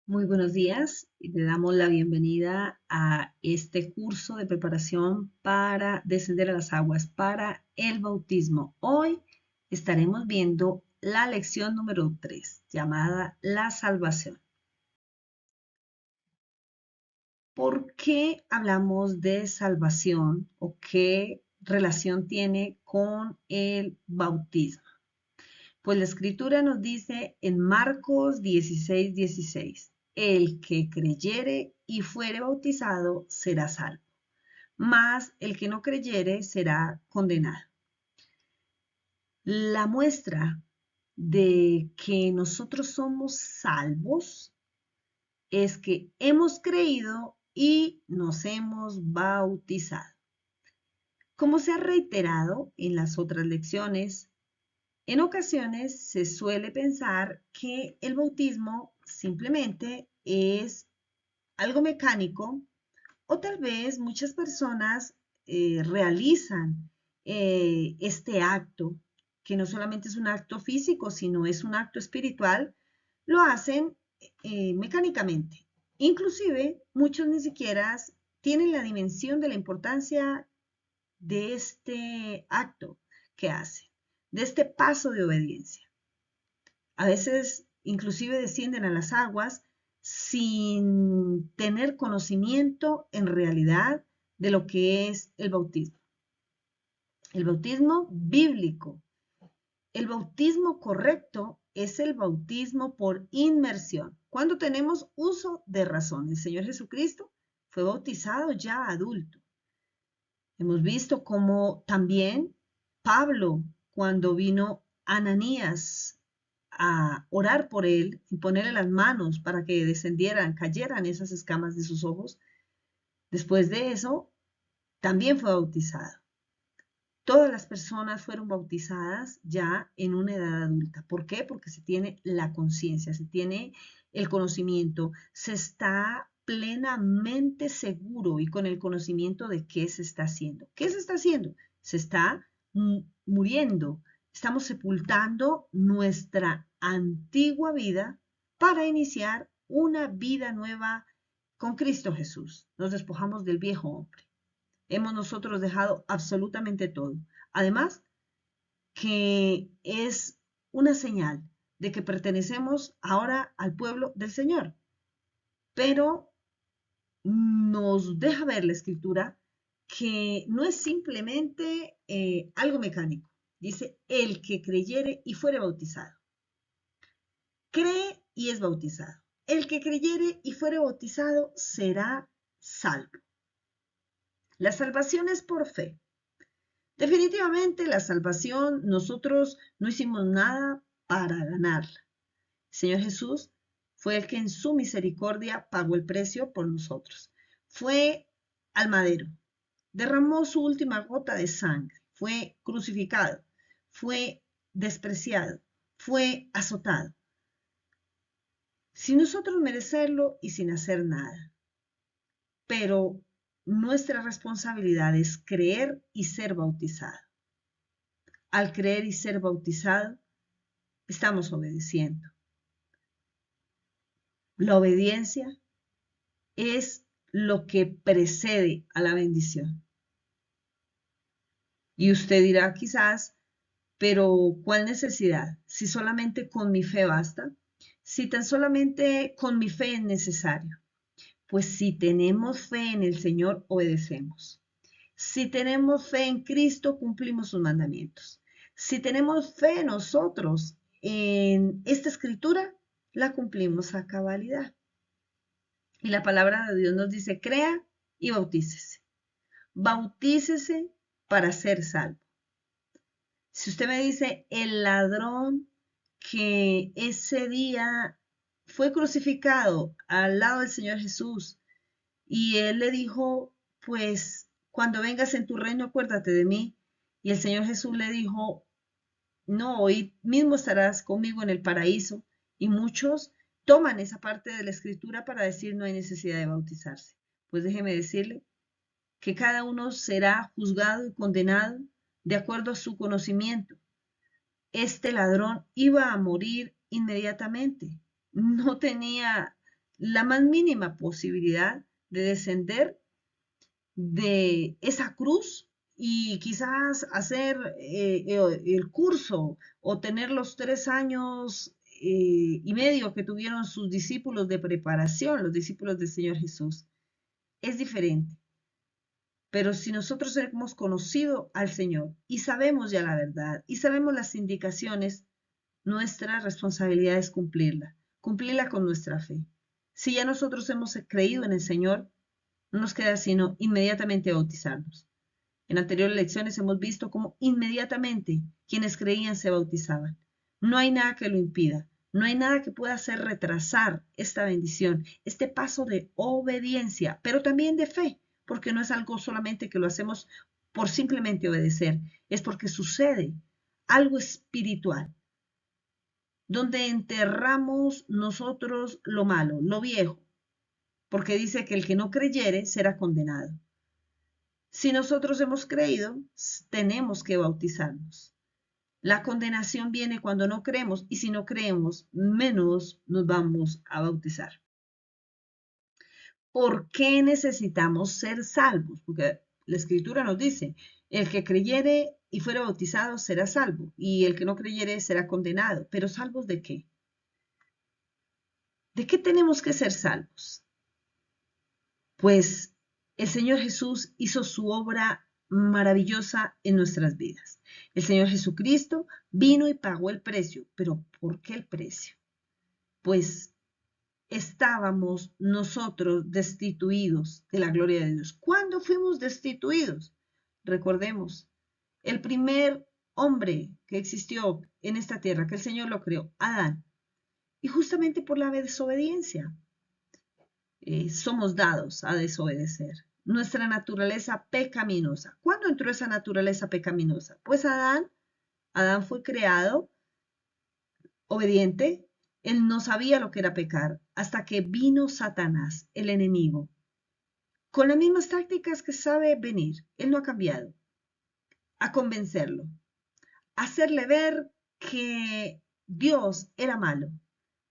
Muy buenos días y le damos la bienvenida a este curso de preparación para descender a las aguas, para el bautismo. Hoy estaremos viendo la lección número 3, llamada la salvación. ¿Por qué hablamos de salvación o qué relación tiene con el bautismo? Pues la escritura nos dice en Marcos 16:16, el que creyere y fuere bautizado será salvo, mas el que no creyere será condenado. La muestra de que nosotros somos salvos es que hemos creído y nos hemos bautizado. Como se ha reiterado en las otras lecciones, en ocasiones se suele pensar que el bautismo simplemente es algo mecánico o tal vez muchas personas realizan este acto, que no solamente es un acto físico, sino es un acto espiritual, lo hacen mecánicamente. Inclusive muchos ni siquiera tienen la dimensión de la importancia de este acto que hacen, de este paso de obediencia. A veces inclusive descienden a las aguas sin tener conocimiento en realidad de lo que es el bautismo. El bautismo bíblico. El bautismo correcto es el bautismo por inmersión. Cuando tenemos uso de razón, el Señor Jesucristo fue bautizado ya adulto. Hemos visto cómo también Pablo, cuando vino Ananías a orar por él y ponerle las manos para que descendieran, cayeran esas escamas de sus ojos, después de eso también fue bautizado. Todas las personas fueron bautizadas ya en una edad adulta. ¿Por qué? Porque se tiene la conciencia, se tiene el conocimiento, se está plenamente seguro y con el conocimiento de qué se está haciendo. ¿Qué se está haciendo? Se está muriendo. Estamos sepultando nuestra antigua vida para iniciar una vida nueva con Cristo Jesús. Nos despojamos del viejo hombre. Hemos nosotros dejado absolutamente todo. Además, que es una señal de que pertenecemos ahora al pueblo del Señor. Pero nos deja ver la escritura que no es simplemente algo mecánico. Dice, el que creyere y fuere bautizado. Cree y es bautizado. El que creyere y fuere bautizado será salvo. La salvación es por fe. Definitivamente la salvación nosotros no hicimos nada para ganarla. El Señor Jesús fue el que en su misericordia pagó el precio por nosotros. Fue al madero, derramó su última gota de sangre, fue crucificado, fue despreciado, fue azotado, sin nosotros merecerlo y sin hacer nada. Pero nuestra responsabilidad es creer y ser bautizado. Al creer y ser bautizado, estamos obedeciendo. La obediencia es lo que precede a la bendición. Y usted dirá quizás, pero ¿cuál necesidad? Si solamente con mi fe basta, si tan solamente con mi fe es necesario. Pues si tenemos fe en el Señor, obedecemos. Si tenemos fe en Cristo, cumplimos sus mandamientos. Si tenemos fe nosotros en esta escritura, la cumplimos a cabalidad. Y la palabra de Dios nos dice, crea y bautícese. Bautícese para ser salvo. Si usted me dice, el ladrón que ese día fue crucificado al lado del Señor Jesús y él le dijo, pues cuando vengas en tu reino acuérdate de mí. Y el Señor Jesús le dijo, no, hoy mismo estarás conmigo en el paraíso. Y muchos toman esa parte de la escritura para decir no hay necesidad de bautizarse. Pues déjeme decirle que cada uno será juzgado y condenado de acuerdo a su conocimiento. Este ladrón iba a morir inmediatamente. No tenía la más mínima posibilidad de descender de esa cruz y quizás hacer el curso o tener los 3 años y medio que tuvieron sus discípulos de preparación, los discípulos del Señor Jesús. Es diferente. Pero si nosotros hemos conocido al Señor y sabemos ya la verdad y sabemos las indicaciones, nuestra responsabilidad es cumplirla con nuestra fe. Si ya nosotros hemos creído en el Señor, no nos queda sino inmediatamente bautizarnos. En anteriores lecciones hemos visto cómo inmediatamente quienes creían se bautizaban. No hay nada que lo impida, no hay nada que pueda hacer retrasar esta bendición, este paso de obediencia, pero también de fe, porque no es algo solamente que lo hacemos por simplemente obedecer, es porque sucede algo espiritual, donde enterramos nosotros lo malo, lo viejo, porque dice que el que no creyere será condenado. Si nosotros hemos creído, tenemos que bautizarnos. La condenación viene cuando no creemos y si no creemos, menos nos vamos a bautizar. ¿Por qué necesitamos ser salvos? Porque la Escritura nos dice, el que creyere y fuera bautizado será salvo y el que no creyere será condenado. ¿Pero salvos de qué? ¿De qué tenemos que ser salvos? Pues el Señor Jesús hizo su obra maravillosa en nuestras vidas. El Señor Jesucristo vino y pagó el precio. ¿Pero por qué el precio? Pues estábamos nosotros destituidos de la gloria de Dios. ¿Cuándo fuimos destituidos? Recordemos, el primer hombre que existió en esta tierra, que el Señor lo creó, Adán. Y justamente por la desobediencia somos dados a desobedecer. Nuestra naturaleza pecaminosa. ¿Cuándo entró esa naturaleza pecaminosa? Pues Adán fue creado obediente. Él no sabía lo que era pecar hasta que vino Satanás, el enemigo, con las mismas tácticas que sabe venir. Él no ha cambiado. A convencerlo, a hacerle ver que Dios era malo,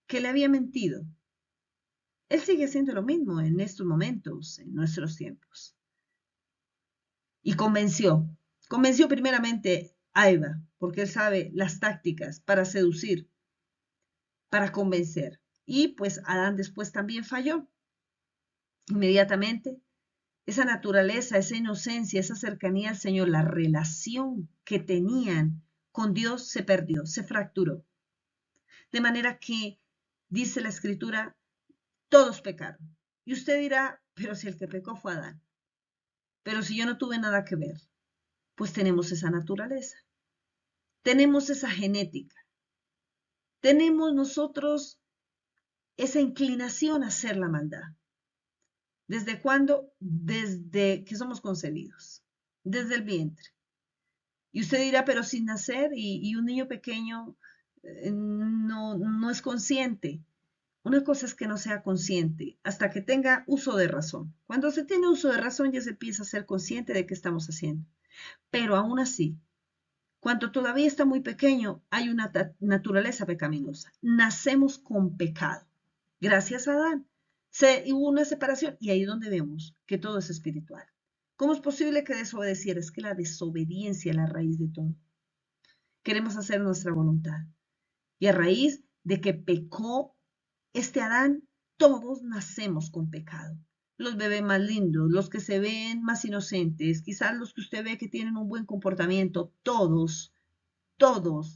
que le había mentido. Él sigue haciendo lo mismo en estos momentos, en nuestros tiempos. Y convenció primeramente a Eva, porque él sabe las tácticas para seducir, para convencer. Y pues Adán después también falló. Inmediatamente, esa naturaleza, esa inocencia, esa cercanía al Señor, la relación que tenían con Dios se perdió, se fracturó. De manera que, dice la Escritura, todos pecaron. Y usted dirá, pero si el que pecó fue Adán. Pero si yo no tuve nada que ver, pues tenemos esa naturaleza, tenemos esa genética, tenemos nosotros esa inclinación a hacer la maldad. ¿Desde cuándo? Desde que somos concebidos, desde el vientre. Y usted dirá, pero sin nacer y un niño pequeño no es consciente. Una cosa es que no sea consciente hasta que tenga uso de razón. Cuando se tiene uso de razón ya se empieza a ser consciente de qué estamos haciendo. Pero aún así, cuando todavía está muy pequeño, hay una naturaleza pecaminosa. Nacemos con pecado. Gracias a Adán. Hubo una separación y ahí es donde vemos que todo es espiritual. ¿Cómo es posible que desobedeciera? Es que la desobediencia es la raíz de todo. Queremos hacer nuestra voluntad. Y a raíz de que pecó este Adán, todos nacemos con pecado. Los bebés más lindos, los que se ven más inocentes, quizás los que usted ve que tienen un buen comportamiento, todos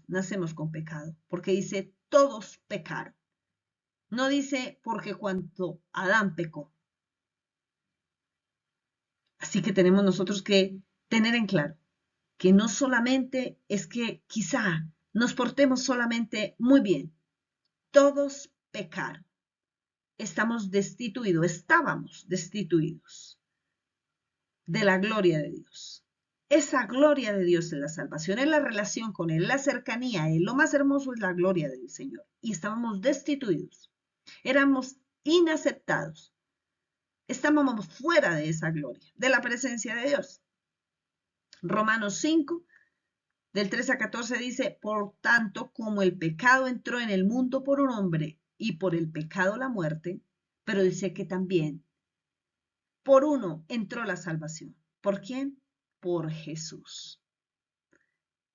nacemos con pecado, porque dice todos pecaron. No dice porque cuando Adán pecó. Así que tenemos nosotros que tener en claro que no solamente es que quizá nos portemos solamente muy bien, todos pecaron. Estábamos destituidos de la gloria de Dios. Esa gloria de Dios es la salvación, es la relación con Él, la cercanía a Él. Lo más hermoso es la gloria del Señor. Y estábamos destituidos, éramos inaceptados, estábamos fuera de esa gloria, de la presencia de Dios. Romanos 5, del 3 a 14 dice, por tanto, como el pecado entró en el mundo por un hombre y por el pecado la muerte, pero dice que también por uno entró la salvación. ¿Por quién? Por Jesús.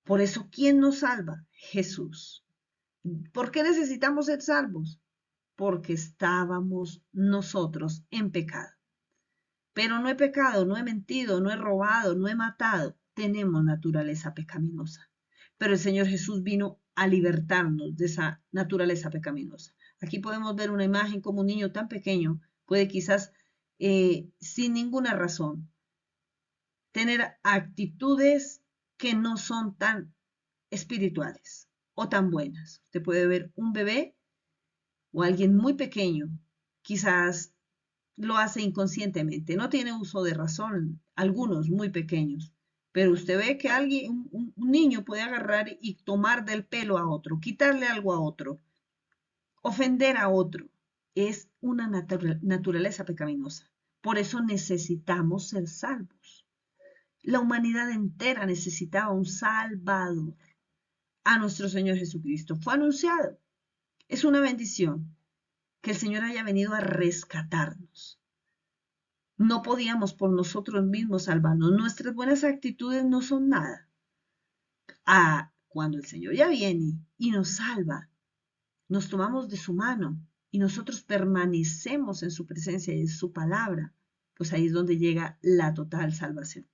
Por eso, ¿quién nos salva? Jesús. ¿Por qué necesitamos ser salvos? Porque estábamos nosotros en pecado. Pero no he pecado, no he mentido, no he robado, no he matado. Tenemos naturaleza pecaminosa. Pero el Señor Jesús vino a libertarnos de esa naturaleza pecaminosa. Aquí podemos ver una imagen como un niño tan pequeño puede quizás sin ninguna razón tener actitudes que no son tan espirituales o tan buenas. Usted puede ver un bebé o alguien muy pequeño, quizás lo hace inconscientemente, no tiene uso de razón, algunos muy pequeños, pero usted ve que alguien, un niño puede agarrar y tomar del pelo a otro, quitarle algo a otro, ofender a otro. Es una naturaleza pecaminosa. Por eso necesitamos ser salvos. La humanidad entera necesitaba un Salvador, a nuestro Señor Jesucristo. Fue anunciado. Es una bendición que el Señor haya venido a rescatarnos. No podíamos por nosotros mismos salvarnos. Nuestras buenas actitudes no son nada. Cuando el Señor ya viene y nos salva, nos tomamos de su mano y nosotros permanecemos en su presencia y en su palabra, pues ahí es donde llega la total salvación.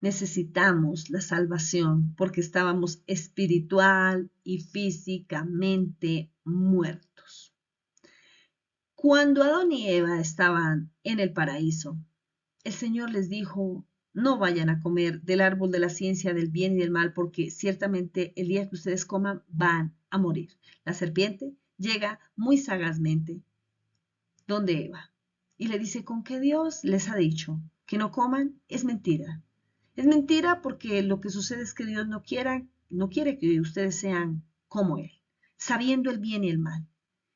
Necesitamos la salvación porque estábamos espiritual y físicamente muertos. Cuando Adán y Eva estaban en el paraíso, el Señor les dijo, no vayan a comer del árbol de la ciencia del bien y del mal, porque ciertamente el día que ustedes coman van a morir. La serpiente llega muy sagazmente donde Eva y le dice, ¿con qué Dios les ha dicho que no coman? Es mentira. Es mentira porque lo que sucede es que Dios no quiere que ustedes sean como Él, sabiendo el bien y el mal.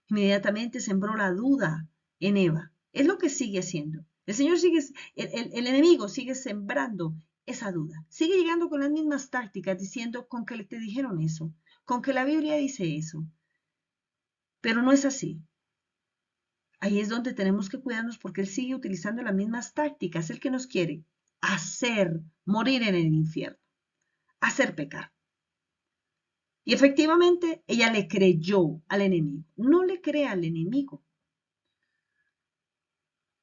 Inmediatamente sembró la duda en Eva. Es lo que sigue haciendo. El Señor sigue, el enemigo sigue sembrando esa duda. Sigue llegando con las mismas tácticas, diciendo con que te dijeron eso, con que la Biblia dice eso. Pero no es así. Ahí es donde tenemos que cuidarnos porque Él sigue utilizando las mismas tácticas. El que nos quiere hacer morir en el infierno, hacer pecar. Y efectivamente ella le creyó al enemigo. No le crea al enemigo.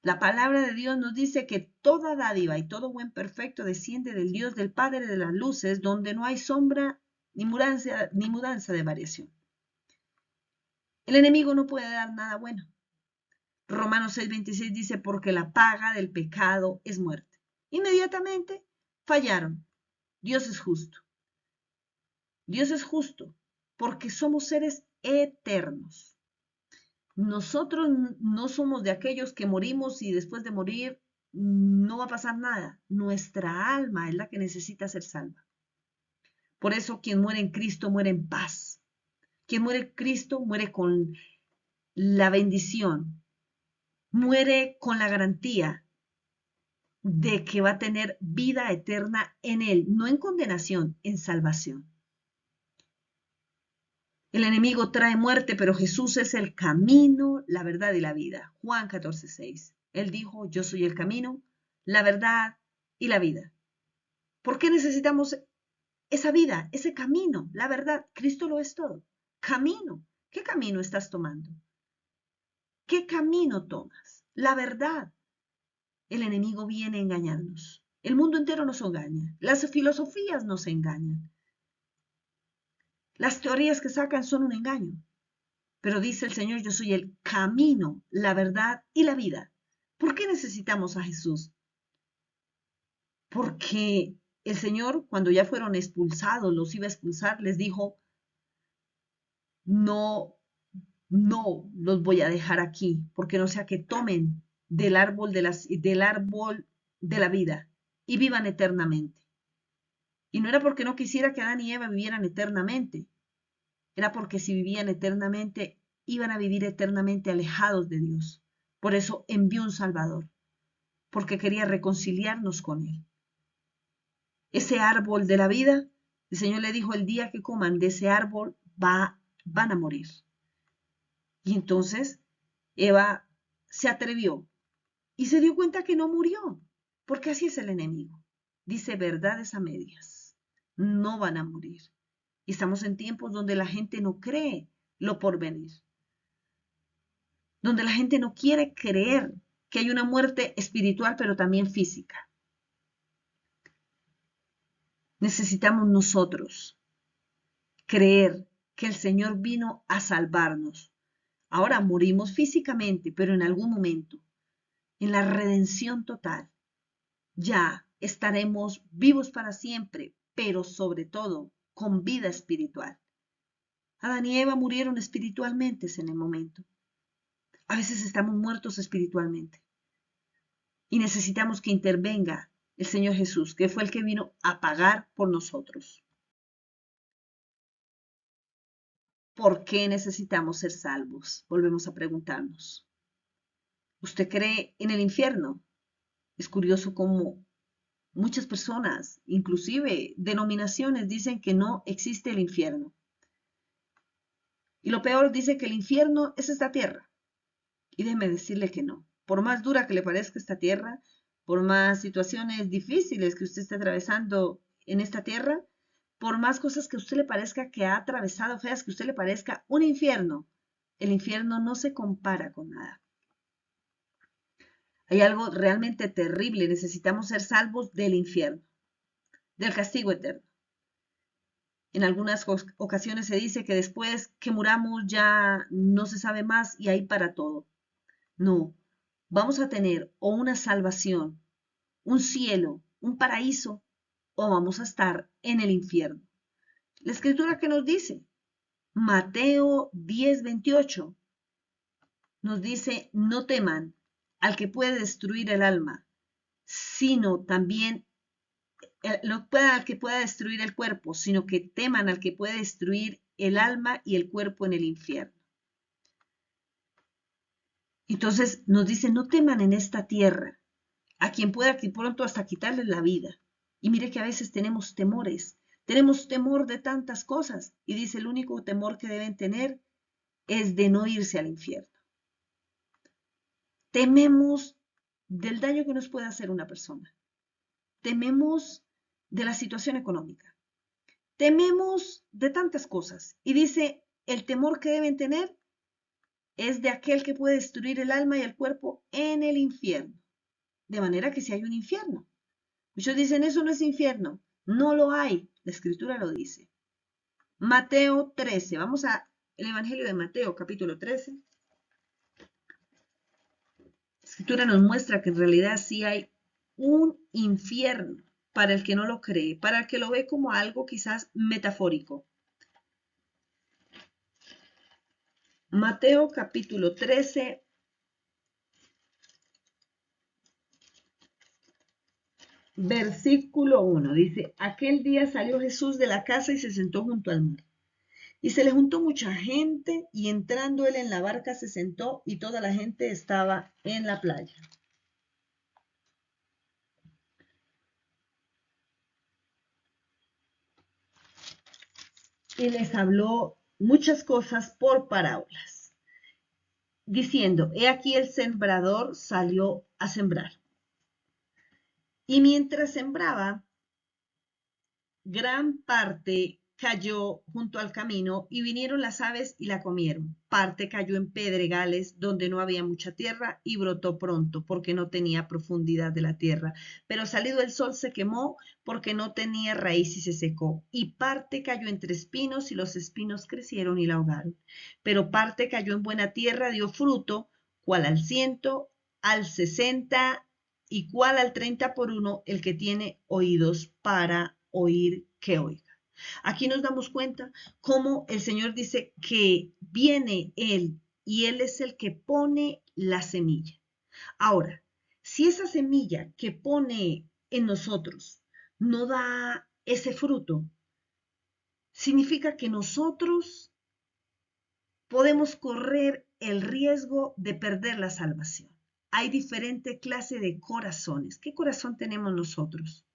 La palabra de Dios nos dice que toda dádiva y todo buen perfecto desciende del Dios del Padre de las luces, donde no hay sombra ni mudanza de variación. El enemigo no puede dar nada bueno. Romanos 6:26 dice, porque la paga del pecado es muerte. Inmediatamente fallaron. Dios es justo. Dios es justo porque somos seres eternos. Nosotros no somos de aquellos que morimos y después de morir no va a pasar nada. Nuestra alma es la que necesita ser salva. Por eso quien muere en Cristo muere en paz. Quien muere en Cristo muere con la bendición, muere con la garantía de que va a tener vida eterna en Él, no en condenación, en salvación. El enemigo trae muerte, pero Jesús es el camino, la verdad y la vida. Juan 14:6. Él dijo, yo soy el camino, la verdad y la vida. ¿Por qué necesitamos esa vida, ese camino, la verdad? Cristo lo es todo. Camino. ¿Qué camino estás tomando? ¿Qué camino tomas? La verdad. El enemigo viene a engañarnos. El mundo entero nos engaña. Las filosofías nos engañan. Las teorías que sacan son un engaño. Pero dice el Señor, yo soy el camino, la verdad y la vida. ¿Por qué necesitamos a Jesús? Porque el Señor, cuando ya fueron expulsados, los iba a expulsar, les dijo, no, no los voy a dejar aquí, porque no sea que tomen del árbol de la vida y vivan eternamente. Y no era porque no quisiera que Adán y Eva vivieran eternamente, era porque si vivían eternamente, iban a vivir eternamente alejados de Dios. Por eso envió un Salvador, porque quería reconciliarnos con Él. Ese árbol de la vida, el Señor le dijo, el día que coman de ese árbol van a morir. Y entonces Eva se atrevió y se dio cuenta que no murió, porque así es el enemigo. Dice verdades a medias. No van a morir. Y estamos en tiempos donde la gente no cree lo porvenir, donde la gente no quiere creer que hay una muerte espiritual, pero también física. Necesitamos nosotros creer que el Señor vino a salvarnos. Ahora morimos físicamente, pero en algún momento, en la redención total, ya estaremos vivos para siempre, pero sobre todo con vida espiritual. Adán y Eva murieron espiritualmente en el momento. A veces estamos muertos espiritualmente y necesitamos que intervenga el Señor Jesús, que fue el que vino a pagar por nosotros. ¿Por qué necesitamos ser salvos? Volvemos a preguntarnos. ¿Usted cree en el infierno? Es curioso cómo muchas personas, inclusive denominaciones, dicen que no existe el infierno. Y lo peor, dice que el infierno es esta tierra. Y déjeme decirle que no. Por más dura que le parezca esta tierra, por más situaciones difíciles que usted esté atravesando en esta tierra, por más cosas que a usted le parezca que ha atravesado, feas, que a usted le parezca un infierno, el infierno no se compara con nada. Hay algo realmente terrible. Necesitamos ser salvos del infierno, del castigo eterno. En algunas ocasiones se dice que después que muramos ya no se sabe más y hay para todo. No, vamos a tener o una salvación, un cielo, un paraíso, o vamos a estar en el infierno. La escritura que nos dice, Mateo 10:28, nos dice, no teman al que puede destruir el alma, sino también no al que pueda destruir el cuerpo, sino que teman al que puede destruir el alma y el cuerpo en el infierno. Entonces nos dice, no teman en esta tierra a quien pueda aquí pronto hasta quitarle la vida. Y mire que a veces tenemos temores, tenemos temor de tantas cosas. Y dice, el único temor que deben tener es de no irse al infierno. Tememos del daño que nos puede hacer una persona. Tememos de la situación económica. Tememos de tantas cosas. Y dice, el temor que deben tener es de aquel que puede destruir el alma y el cuerpo en el infierno. De manera que si hay un infierno. Muchos dicen, eso no es infierno. No lo hay. La escritura lo dice. Mateo 13. Vamos al Evangelio de Mateo, capítulo 13. La escritura nos muestra que en realidad sí hay un infierno para el que no lo cree, para el que lo ve como algo quizás metafórico. Mateo capítulo 13, versículo 1. Dice, aquel día salió Jesús de la casa y se sentó junto al mar. Y se le juntó mucha gente y entrando él en la barca se sentó y toda la gente estaba en la playa. Y les habló muchas cosas por parábolas, diciendo, he aquí el sembrador salió a sembrar. Y mientras sembraba, gran parte cayó junto al camino y vinieron las aves y la comieron. Parte cayó en pedregales donde no había mucha tierra y brotó pronto porque no tenía profundidad de la tierra. Pero salido el sol se quemó porque no tenía raíz y se secó. Y parte cayó entre espinos y los espinos crecieron y la ahogaron. Pero parte cayó en buena tierra, dio fruto, cual al 100, al 60 y cual al 30 por uno el que tiene oídos para oír, que oiga. Aquí nos damos cuenta cómo el Señor dice que viene Él y Él es el que pone la semilla. Ahora, si esa semilla que pone en nosotros no da ese fruto, significa que nosotros podemos correr el riesgo de perder la salvación. Hay diferente clase de corazones. ¿Qué corazón tenemos nosotros?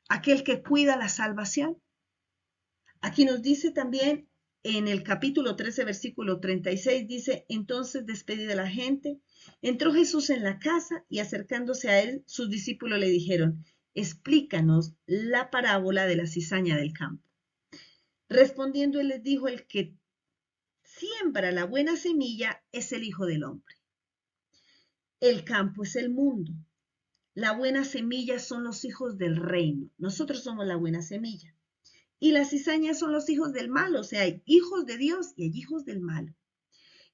Aquel que cuida la salvación. Aquí nos dice también en el capítulo 13, versículo 36, dice, entonces despedida la gente, entró Jesús en la casa y acercándose a él, sus discípulos le dijeron, explícanos la parábola de la cizaña del campo. Respondiendo él les dijo, el que siembra la buena semilla es el Hijo del Hombre. El campo es el mundo. La buena semilla son los hijos del reino. Nosotros somos la buena semilla. Y las cizañas son los hijos del mal, o sea, hay hijos de Dios y hay hijos del malo.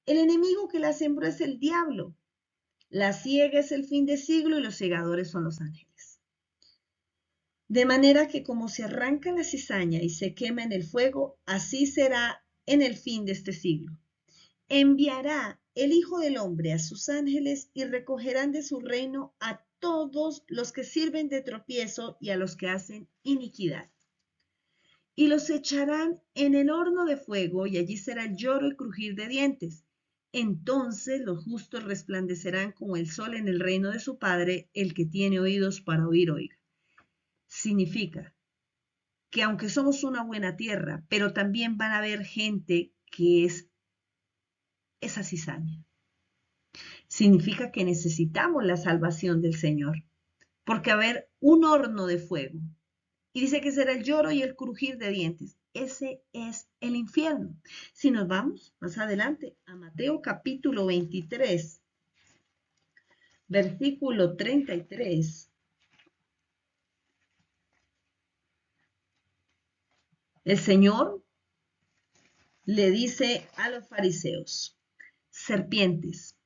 El enemigo que la sembró es el diablo. La siega es el fin de siglo y los segadores son los ángeles. De manera que como se arranca la cizaña y se quema en el fuego, así será en el fin de este siglo. Enviará el Hijo del Hombre a sus ángeles y recogerán de su reino a todos los que sirven de tropiezo y a los que hacen iniquidad. Y los echarán en el horno de fuego, y allí será el lloro y crujir de dientes. Entonces los justos resplandecerán como el sol en el reino de su Padre. El que tiene oídos para oír, oiga. Significa que aunque somos una buena tierra, pero también van a haber gente que es esa cizaña. Significa que necesitamos la salvación del Señor, porque va a haber un horno de fuego. Y dice que será el lloro y el crujir de dientes. Ese es el infierno. Si nos vamos más adelante a Mateo capítulo 23, versículo 33, el Señor le dice a los fariseos, serpientes,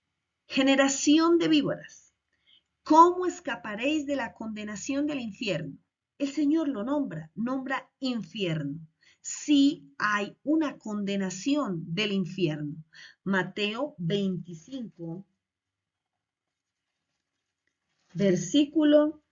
generación de víboras, ¿cómo escaparéis de la condenación del infierno? El Señor lo nombra infierno. Sí hay una condenación del infierno. Mateo 25, versículo,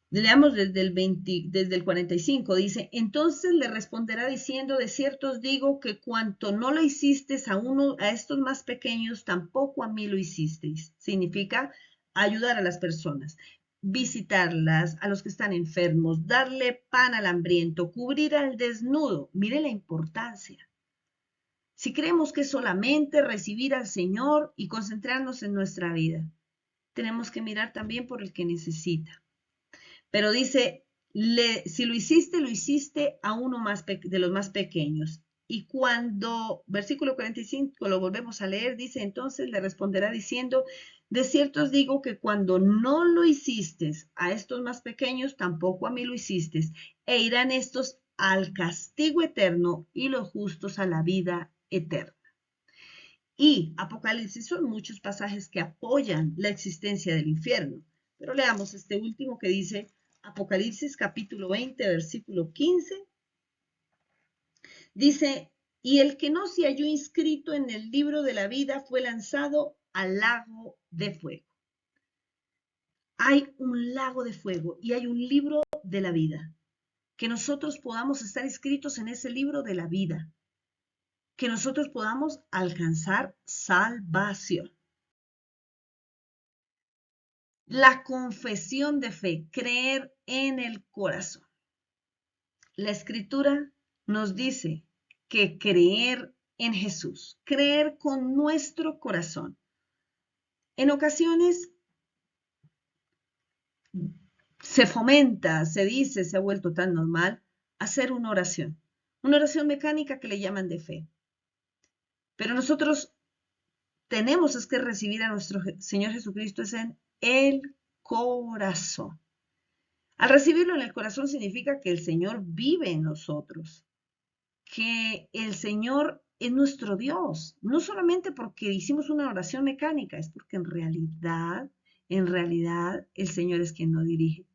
leamos desde el 45, dice, entonces le responderá diciendo, de cierto os digo que cuanto no lo hicisteis a estos más pequeños, tampoco a mí lo hicisteis. Significa ayudar a las personas, visitarlas, a los que están enfermos, darle pan al hambriento, cubrir al desnudo. Mire la importancia. Si creemos que es solamente recibir al Señor y concentrarnos en nuestra vida, tenemos que mirar también por el que necesita. Pero dice, si lo hiciste a uno de los más pequeños. Y cuando, versículo 45, lo volvemos a leer, dice, entonces le responderá diciendo, de cierto os digo que cuando no lo hiciste a estos más pequeños, tampoco a mí lo hiciste, e irán estos al castigo eterno y los justos a la vida eterna. Y Apocalipsis son muchos pasajes que apoyan la existencia del infierno. Pero leamos este último que dice Apocalipsis capítulo 20, versículo 15. Dice, y el que no se halló inscrito en el libro de la vida fue lanzado al lago de fuego. Hay un lago de fuego y hay un libro de la vida. Que nosotros podamos estar inscritos en ese libro de la vida. Que nosotros podamos alcanzar salvación. La confesión de fe, creer en el corazón. La escritura nos dice que creer en Jesús, creer con nuestro corazón. En ocasiones se fomenta, se dice, se ha vuelto tan normal hacer una oración mecánica que le llaman de fe. Pero nosotros tenemos es que recibir a nuestro Señor Jesucristo es en el corazón. Al recibirlo en el corazón significa que el Señor vive en nosotros, que el Señor es nuestro Dios, no solamente porque hicimos una oración mecánica, es porque en realidad, el Señor es quien nos dirige.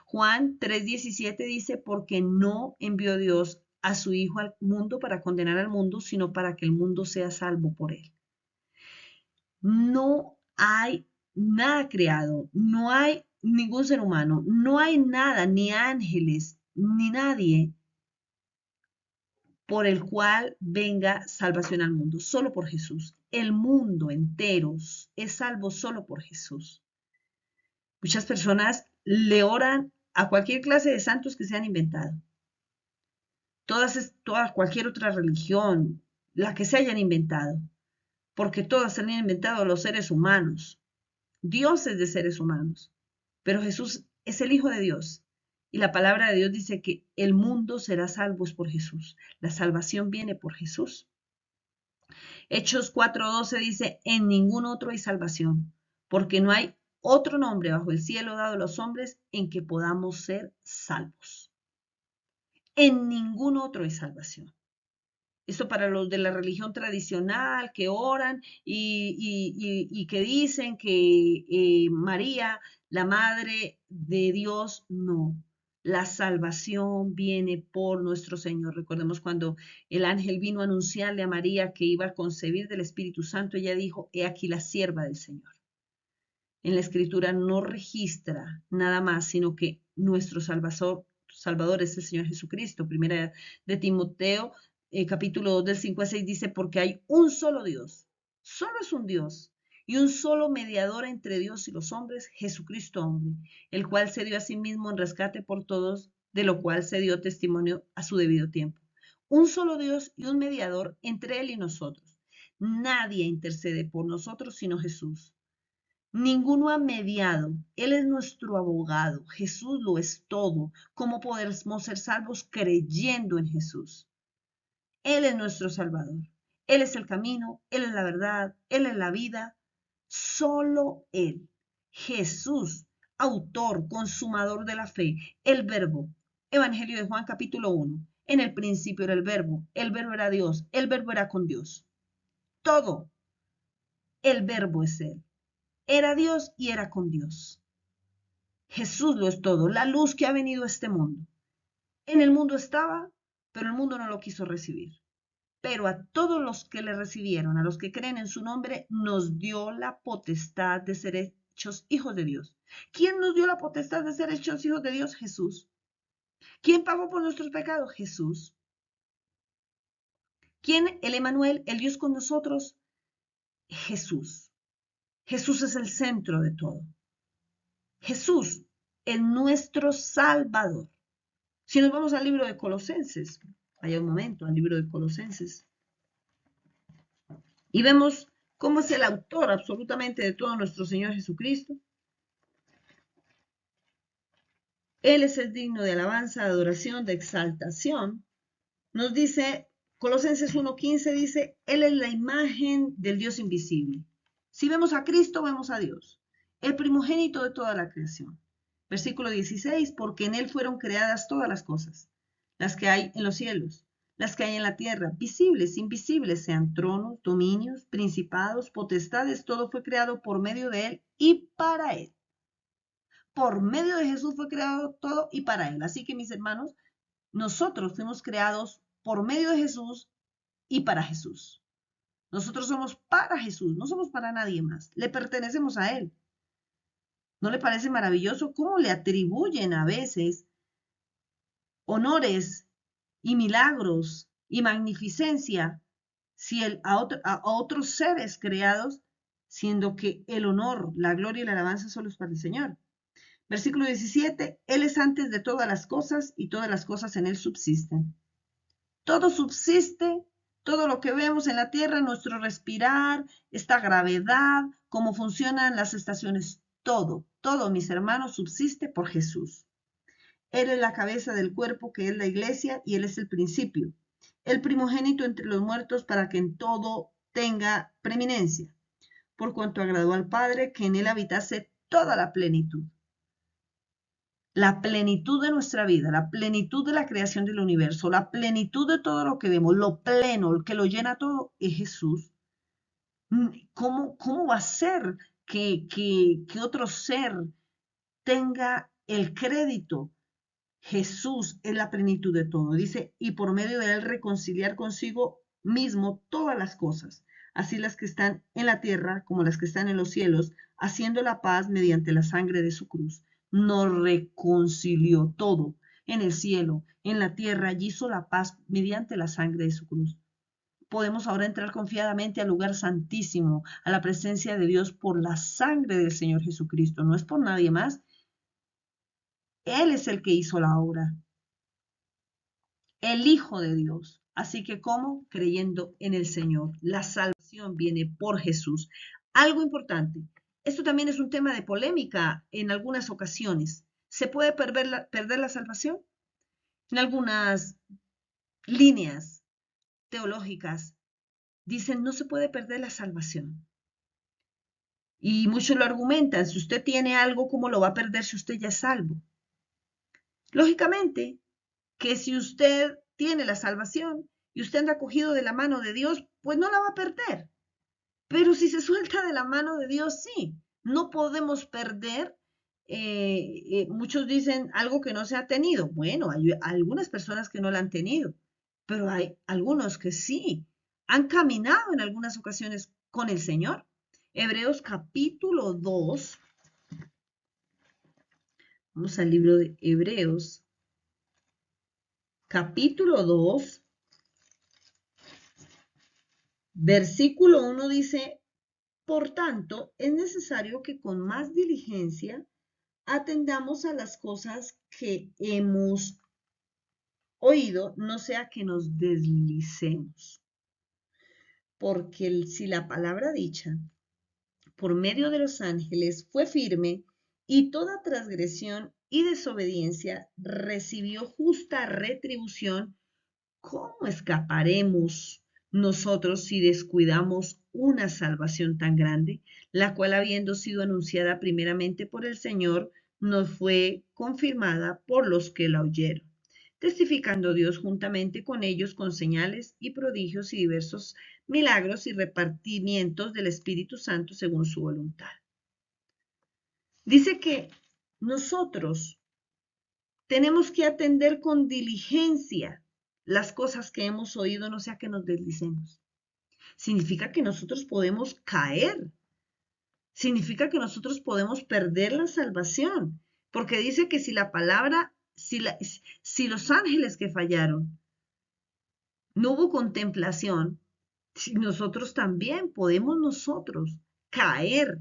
Juan 3:17 dice, porque no envió Dios a su Hijo al mundo para condenar al mundo, sino para que el mundo sea salvo por él. No hay nada creado, no hay ningún ser humano, no hay nada, ni ángeles, ni nadie por el cual venga salvación al mundo, solo por Jesús. El mundo entero es salvo solo por Jesús. Muchas personas le oran a cualquier clase de santos que se han inventado. cualquier otra religión, la que se hayan inventado, porque todas se han inventado los seres humanos, dioses de seres humanos, pero Jesús es el Hijo de Dios. Y la palabra de Dios dice que el mundo será salvo por Jesús. La salvación viene por Jesús. Hechos 4:12 dice, en ningún otro hay salvación, porque no hay otro nombre bajo el cielo dado a los hombres en que podamos ser salvos. En ningún otro hay salvación. Esto para los de la religión tradicional que oran y que dicen que María, la Madre de Dios, no. La salvación viene por nuestro Señor. Recordemos cuando el ángel vino a anunciarle a María que iba a concebir del Espíritu Santo, ella dijo, he aquí la sierva del Señor. En la Escritura no registra nada más, sino que nuestro Salvador es el Señor Jesucristo. Primera de Timoteo capítulo 2 del 5 al 6 dice, porque hay un solo Dios, solo es un Dios, y un solo mediador entre Dios y los hombres, Jesucristo hombre, el cual se dio a sí mismo en rescate por todos, de lo cual se dio testimonio a su debido tiempo. Un solo Dios y un mediador entre Él y nosotros. Nadie intercede por nosotros sino Jesús. Ninguno ha mediado. Él es nuestro abogado. Jesús lo es todo. ¿Cómo podemos ser salvos creyendo en Jesús? Él es nuestro Salvador. Él es el camino, Él es la verdad, Él es la vida. Solo Él. Jesús, autor, consumador de la fe, el Verbo. Evangelio de Juan capítulo 1. En el principio era el Verbo era Dios, el Verbo era con Dios. Todo. El Verbo es Él. Era Dios y era con Dios. Jesús lo es todo, la luz que ha venido a este mundo. En el mundo estaba, pero el mundo no lo quiso recibir. Pero a todos los que le recibieron, a los que creen en su nombre, nos dio la potestad de ser hechos hijos de Dios. ¿Quién nos dio la potestad de ser hechos hijos de Dios? Jesús. ¿Quién pagó por nuestros pecados? Jesús. ¿Quién? El Emanuel, el Dios con nosotros. Jesús. Jesús es el centro de todo. Jesús es nuestro Salvador. Si nos vamos al libro de Colosenses, vaya un momento al libro de Colosenses, y vemos cómo es el autor absolutamente de todo nuestro Señor Jesucristo. Él es el digno de alabanza, de adoración, de exaltación. Nos dice, Colosenses 1:15 dice, Él es la imagen del Dios invisible. Si vemos a Cristo, vemos a Dios, el primogénito de toda la creación. Versículo 16, porque en Él fueron creadas todas las cosas, las que hay en los cielos, las que hay en la tierra, visibles, invisibles, sean tronos, dominios, principados, potestades, todo fue creado por medio de Él y para Él. Por medio de Jesús fue creado todo y para Él. Así que mis hermanos, nosotros fuimos creados por medio de Jesús y para Jesús. Nosotros somos para Jesús, no somos para nadie más. Le pertenecemos a Él. ¿No le parece maravilloso cómo le atribuyen a veces honores y milagros y magnificencia a otros seres creados, siendo que el honor, la gloria y la alabanza solo es para el Señor? Versículo 17, Él es antes de todas las cosas y todas las cosas en Él subsisten. Todo subsiste, todo lo que vemos en la tierra, nuestro respirar, esta gravedad, cómo funcionan las estaciones, todo, mis hermanos, subsiste por Jesús. Él es la cabeza del cuerpo que es la iglesia y Él es el principio, el primogénito entre los muertos para que en todo tenga preeminencia, por cuanto agradó al Padre que en Él habitase toda la plenitud. La plenitud de nuestra vida, la plenitud de la creación del universo, la plenitud de todo lo que vemos, lo pleno, el que lo llena todo, es Jesús. ¿Cómo va a ser que otro ser tenga el crédito? Jesús es la plenitud de todo. Dice, y por medio de él reconciliar consigo mismo todas las cosas, así las que están en la tierra como las que están en los cielos, haciendo la paz mediante la sangre de su cruz. Nos reconcilió todo en el cielo, en la tierra, y hizo la paz mediante la sangre de su cruz. Podemos ahora entrar confiadamente al lugar santísimo, a la presencia de Dios por la sangre del Señor Jesucristo. No es por nadie más. Él es el que hizo la obra. el Hijo de Dios. Así que, ¿cómo? Creyendo en el Señor. La salvación viene por Jesús. Algo importante. Esto también es un tema de polémica en algunas ocasiones. ¿Se puede perder la salvación? En algunas líneas teológicas dicen no se puede perder la salvación. Y muchos lo argumentan, si usted tiene algo, ¿cómo lo va a perder si usted ya es salvo? Lógicamente, que si usted tiene la salvación y usted anda cogido de la mano de Dios, pues no la va a perder. Pero si se suelta de la mano de Dios, sí, no podemos perder. Muchos dicen algo que no se ha tenido. Bueno, hay algunas personas que no la han tenido, pero hay algunos que sí han caminado en algunas ocasiones con el Señor. Hebreos capítulo 2. Vamos al libro de Hebreos capítulo 2. Versículo 1 dice, por tanto, es necesario que con más diligencia atendamos a las cosas que hemos oído, no sea que nos deslicemos. Porque si la palabra dicha por medio de los ángeles fue firme y toda transgresión y desobediencia recibió justa retribución, ¿cómo escaparemos nosotros si descuidamos una salvación tan grande, la cual habiendo sido anunciada primeramente por el Señor, nos fue confirmada por los que la oyeron? Testificando Dios juntamente con ellos con señales y prodigios y diversos milagros y repartimientos del Espíritu Santo según su voluntad. Dice que nosotros tenemos que atender con diligencia las cosas que hemos oído, no sea que nos deslicemos. Significa que nosotros podemos caer. Significa que nosotros podemos perder la salvación. Porque dice que si la palabra, si los ángeles que fallaron, no hubo contemplación, nosotros también podemos caer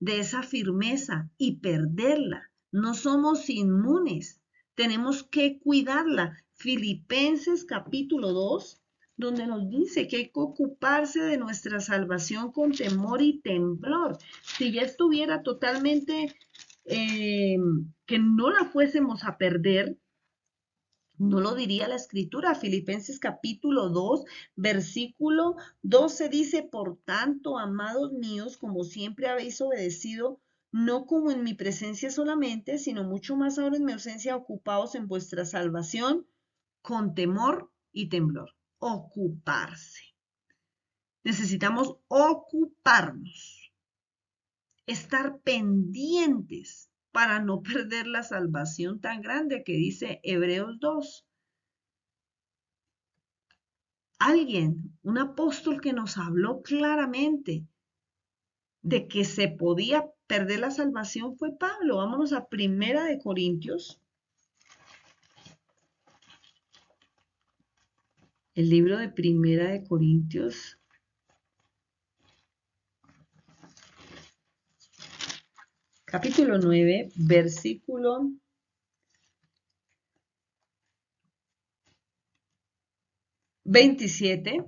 de esa firmeza y perderla. No somos inmunes. Tenemos que cuidarla. Filipenses capítulo 2, donde nos dice que hay que ocuparse de nuestra salvación con temor y temblor. Si ya estuviera totalmente, que no la fuésemos a perder, no lo diría la escritura. Filipenses capítulo 2, versículo 12 dice, por tanto, amados míos, como siempre habéis obedecido, no como en mi presencia solamente, sino mucho más ahora en mi ausencia, ocupaos en vuestra salvación con temor y temblor. Ocuparse. Necesitamos ocuparnos, estar pendientes para no perder la salvación tan grande que dice Hebreos 2. Alguien, un apóstol que nos habló claramente de que se podía perder la salvación fue Pablo. Vámonos a Primera de Corintios. El libro de Primera de Corintios. Capítulo 9, versículo 27.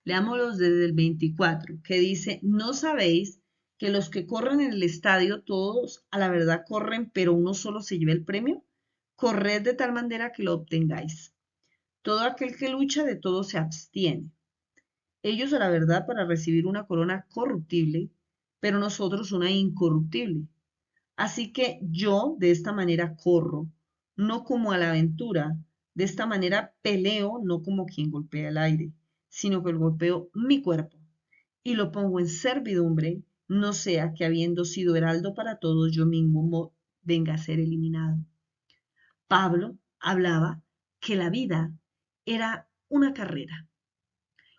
Leámoslos desde el 24, que dice, ¿no sabéis que los que corren en el estadio, todos a la verdad corren, pero uno solo se lleva el premio? Corred de tal manera que lo obtengáis. Todo aquel que lucha de todo se abstiene. Ellos a la verdad para recibir una corona corruptible, pero nosotros una incorruptible. Así que yo de esta manera corro, no como a la aventura, de esta manera peleo, no como quien golpea el aire, sino que golpeo mi cuerpo y lo pongo en servidumbre, no sea que habiendo sido heraldo para todos, yo mismo venga a ser eliminado. Pablo hablaba que la vida era una carrera,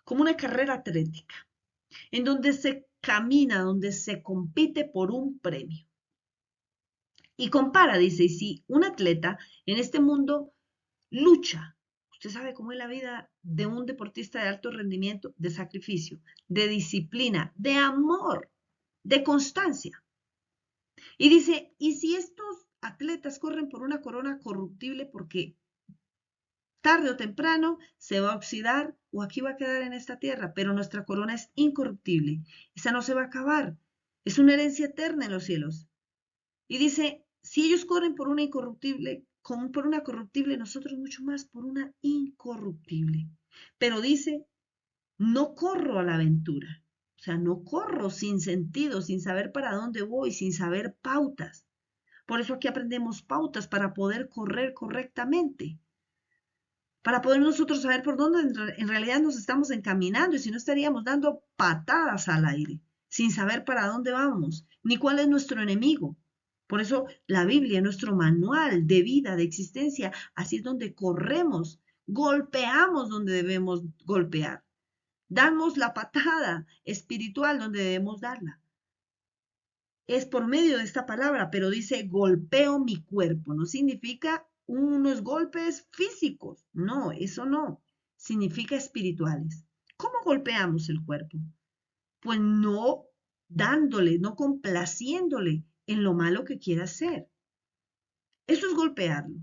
como una carrera atlética, en donde se camina, donde se compite por un premio. Y compara, dice, si un atleta en este mundo lucha, usted sabe cómo es la vida de un deportista de alto rendimiento, de sacrificio, de disciplina, de amor, de constancia. Y dice, y si estos atletas corren por una corona corruptible porque tarde o temprano se va a oxidar o aquí va a quedar en esta tierra, pero nuestra corona es incorruptible. Esa no se va a acabar. Es una herencia eterna en los cielos. Y dice, si ellos corren por una incorruptible, como por una corruptible, nosotros mucho más por una incorruptible. Pero dice, no corro a la aventura. O sea, no corro sin sentido, sin saber para dónde voy, sin saber pautas. Por eso aquí aprendemos pautas para poder correr correctamente, para poder nosotros saber por dónde en realidad nos estamos encaminando y si no estaríamos dando patadas al aire, sin saber para dónde vamos, ni cuál es nuestro enemigo. Por eso la Biblia, nuestro manual de vida, de existencia, así es donde corremos, golpeamos donde debemos golpear, damos la patada espiritual donde debemos darla. Es por medio de esta palabra, pero dice golpeo mi cuerpo, no significa unos golpes físicos, no, eso no, significa espirituales. ¿Cómo golpeamos el cuerpo? Pues no dándole, no complaciéndole en lo malo que quiera hacer. Eso es golpearlo.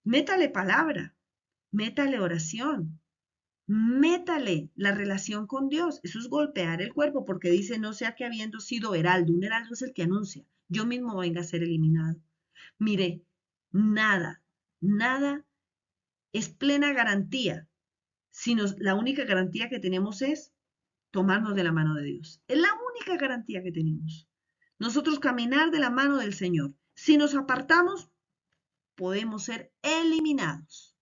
Métale palabra, métale oración, métale la relación con Dios. Eso es golpear el cuerpo, porque dice, no sea que habiendo sido heraldo, un heraldo es el que anuncia, yo mismo venga a ser eliminado. Mire, nada, nada es plena garantía, sino la única garantía que tenemos es tomarnos de la mano de Dios. Es la única garantía que tenemos. Nosotros caminar de la mano del Señor. Si nos apartamos, podemos ser eliminados.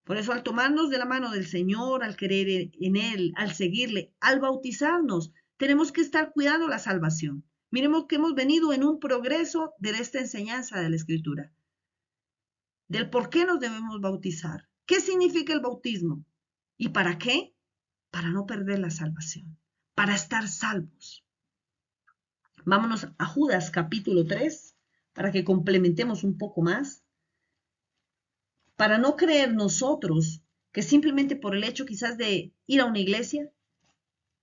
Por eso al tomarnos de la mano del Señor, al creer en Él, al seguirle, al bautizarnos, tenemos que estar cuidando la salvación. Miremos que hemos venido en un progreso de esta enseñanza de la Escritura, del por qué nos debemos bautizar. ¿Qué significa el bautismo? ¿Y para qué? Para no perder la salvación, para estar salvos. Vámonos a Judas capítulo 3, para que complementemos un poco más. Para no creer nosotros que simplemente por el hecho quizás de ir a una iglesia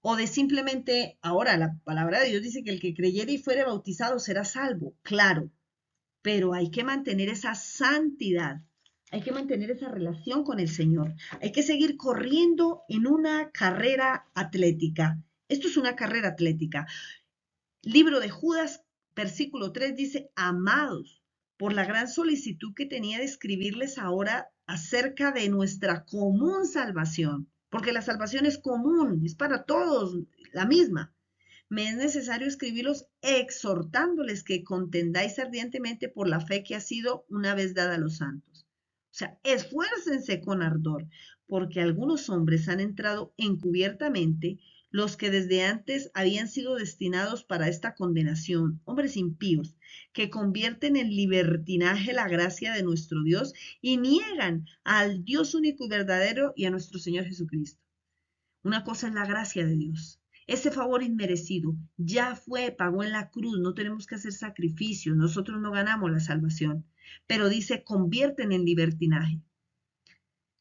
o de simplemente, ahora la palabra de Dios dice que el que creyere y fuere bautizado será salvo, claro, pero hay que mantener esa santidad, hay que mantener esa relación con el Señor, hay que seguir corriendo en una carrera atlética. Esto es una carrera atlética. Libro de Judas, versículo 3 dice, amados, por la gran solicitud que tenía de escribirles ahora acerca de nuestra común salvación, porque la salvación es común, es para todos la misma. Me es necesario escribirlos exhortándoles que contendáis ardientemente por la fe que ha sido una vez dada a los santos. O sea, esfuércense con ardor, porque algunos hombres han entrado encubiertamente, los que desde antes habían sido destinados para esta condenación, hombres impíos, que convierten en libertinaje la gracia de nuestro Dios y niegan al Dios único y verdadero y a nuestro Señor Jesucristo. Una cosa es la gracia de Dios. Ese favor inmerecido ya fue, pagó en la cruz, no tenemos que hacer sacrificios, nosotros no ganamos la salvación, pero dice, convierten en libertinaje.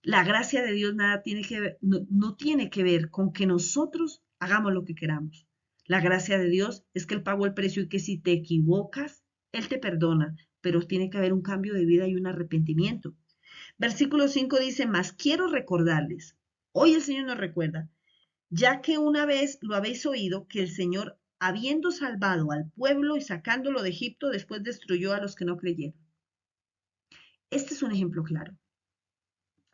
La gracia de Dios nada tiene que ver, no tiene que ver con que nosotros hagamos lo que queramos. La gracia de Dios es que Él pagó el precio y que si te equivocas, Él te perdona, pero tiene que haber un cambio de vida y un arrepentimiento. Versículo 5 dice, mas quiero recordarles, hoy el Señor nos recuerda, ya que una vez lo habéis oído, que el Señor, habiendo salvado al pueblo y sacándolo de Egipto, después destruyó a los que no creyeron. Este es un ejemplo claro,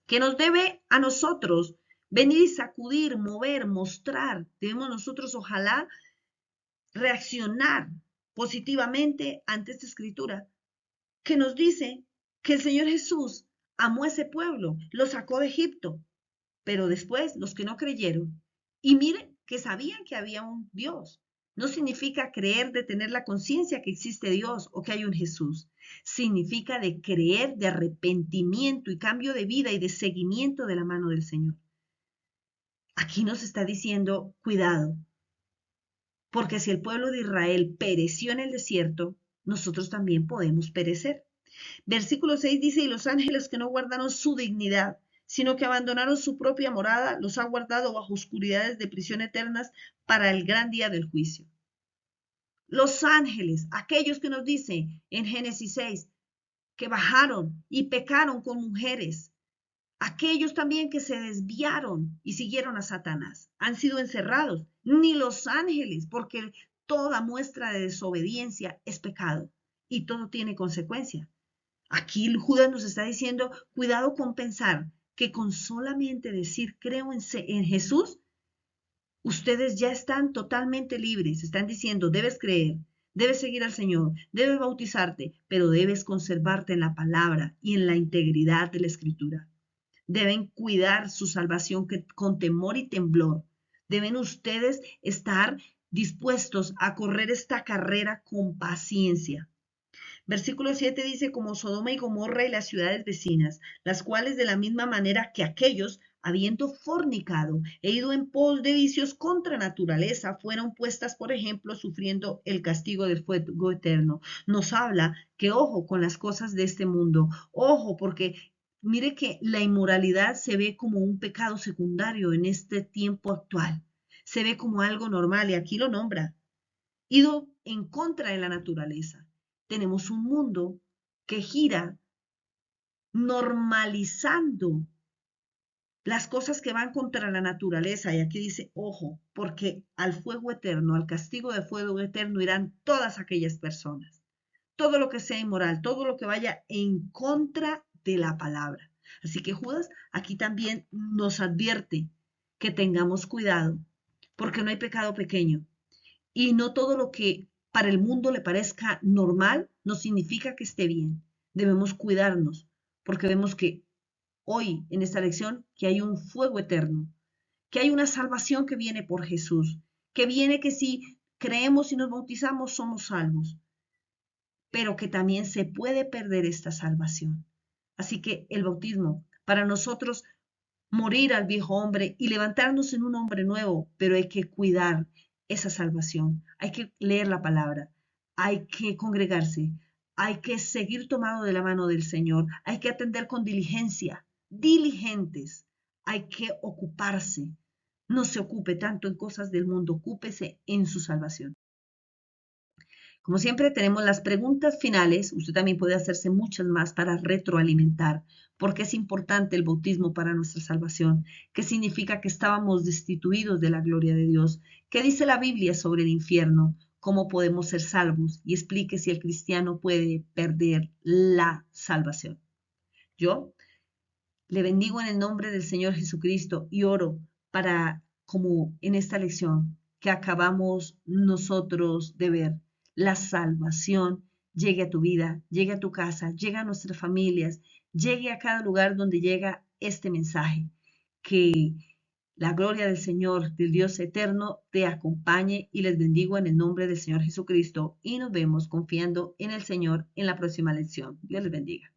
que nos debe a nosotros venir y sacudir, mover, mostrar. Debemos nosotros, ojalá, reaccionar positivamente ante esta escritura, que nos dice que el Señor Jesús amó a ese pueblo, lo sacó de Egipto, pero después los que no creyeron, y miren que sabían que había un Dios. No significa creer de tener la conciencia que existe Dios o que hay un Jesús. Significa de creer, de arrepentimiento y cambio de vida y de seguimiento de la mano del Señor. Aquí nos está diciendo, cuidado, porque si el pueblo de Israel pereció en el desierto, nosotros también podemos perecer. Versículo 6 dice, y los ángeles que no guardaron su dignidad, sino que abandonaron su propia morada, los ha guardado bajo oscuridades de prisión eternas para el gran día del juicio. Los ángeles, aquellos que nos dice en Génesis 6, que bajaron y pecaron con mujeres, Aquellos también que se desviaron y siguieron a Satanás han sido encerrados, ni los ángeles, porque toda muestra de desobediencia es pecado y todo tiene consecuencia. Aquí Judas nos está diciendo, cuidado con pensar que con solamente decir creo en Jesús, ustedes ya están totalmente libres. Están diciendo, debes creer, debes seguir al Señor, debes bautizarte, pero debes conservarte en la palabra y en la integridad de la Escritura. Deben cuidar su salvación con temor y temblor. Deben ustedes estar dispuestos a correr esta carrera con paciencia. Versículo 7 dice, como Sodoma y Gomorra y las ciudades vecinas, las cuales de la misma manera que aquellos, habiendo fornicado e ido en pos de vicios contra naturaleza, fueron puestas, por ejemplo, sufriendo el castigo del fuego eterno. Nos habla que ojo con las cosas de este mundo, ojo porque mire que la inmoralidad se ve como un pecado secundario en este tiempo actual. Se ve como algo normal y aquí lo nombra. Ido en contra de la naturaleza. Tenemos un mundo que gira normalizando las cosas que van contra la naturaleza. Y aquí dice, ojo, porque al fuego eterno, al castigo de fuego eterno irán todas aquellas personas. Todo lo que sea inmoral, todo lo que vaya en contra de la palabra. Así que Judas aquí también nos advierte que tengamos cuidado, porque no hay pecado pequeño. Y no todo lo que para el mundo le parezca normal no significa que esté bien. Debemos cuidarnos, porque vemos que hoy en esta lección que hay un fuego eterno, que hay una salvación que viene por Jesús, que viene que si creemos y nos bautizamos somos salvos, pero que también se puede perder esta salvación. Así que el bautismo para nosotros morir al viejo hombre y levantarnos en un hombre nuevo, pero hay que cuidar esa salvación, hay que leer la palabra, hay que congregarse, hay que seguir tomado de la mano del Señor, hay que atender con diligencia, diligentes, hay que ocuparse. No se ocupe tanto en cosas del mundo, ocúpese en su salvación. Como siempre, tenemos las preguntas finales. Usted también puede hacerse muchas más para retroalimentar por qué es importante el bautismo para nuestra salvación, qué significa que estábamos destituidos de la gloria de Dios, qué dice la Biblia sobre el infierno, cómo podemos ser salvos y explique si el cristiano puede perder la salvación. Yo le bendigo en el nombre del Señor Jesucristo y oro para, como en esta lección que acabamos nosotros de ver, la salvación llegue a tu vida, llegue a tu casa, llegue a nuestras familias, llegue a cada lugar donde llega este mensaje. Que la gloria del Señor, del Dios eterno, te acompañe y les bendigo en el nombre del Señor Jesucristo y nos vemos confiando en el Señor en la próxima lección. Dios les bendiga.